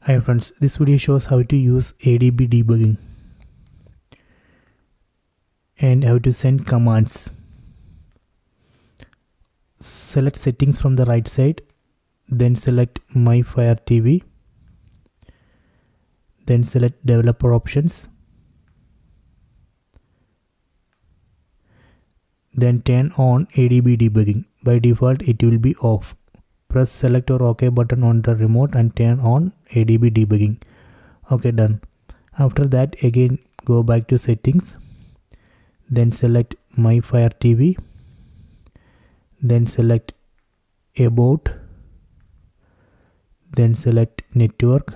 Hi friends, this video shows how to use ADB debugging and how to send commands. Select settings from the right side, then select My Fire TV, then select developer options, then turn on ADB debugging. By default it will be off. Press select or OK button on the remote and turn on ADB debugging. Okay, done. After that, again go back to settings, then select My Fire TV, then select about, then select network,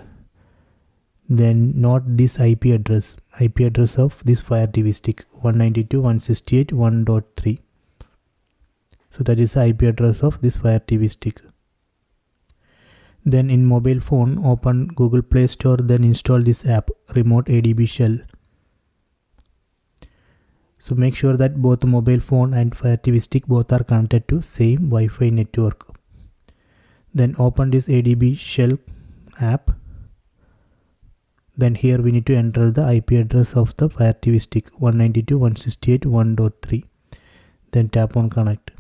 then not this IP address of this Fire TV stick 192.168.1.3. so that is the IP address of this Fire TV stick. Then in mobile phone, open Google Play Store, then install this app, Remote ADB Shell. So make sure that both the mobile phone and Fire TV stick both are connected to same Wi-Fi network. Then open this ADB Shell app. Then here we need to enter the IP address of the Fire TV stick 192.168.1.3. Then tap on connect.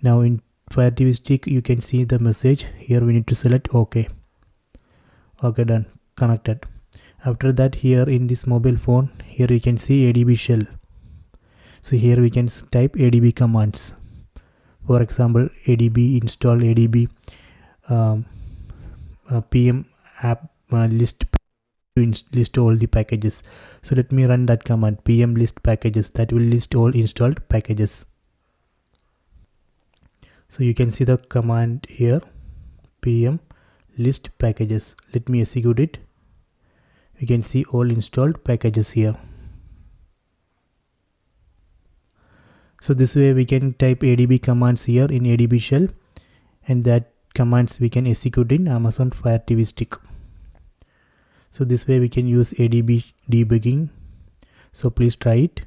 Now in Fire TV stick you can see the message. Here we need to select OK. Okay, done. Connected. After that, here in this mobile phone, here you can see ADB Shell. So here we can type ADB commands. For example, ADB install ADB PM app list to list all the packages. So let me run that command, PM list packages. That will list all installed packages. So you can see the command here, PM list packages. Let me execute it. You can see all installed packages here. So this way we can type ADB commands here in ADB Shell, and that commands we can execute in Amazon Fire TV stick. So this way we can use ADB debugging. So please try it.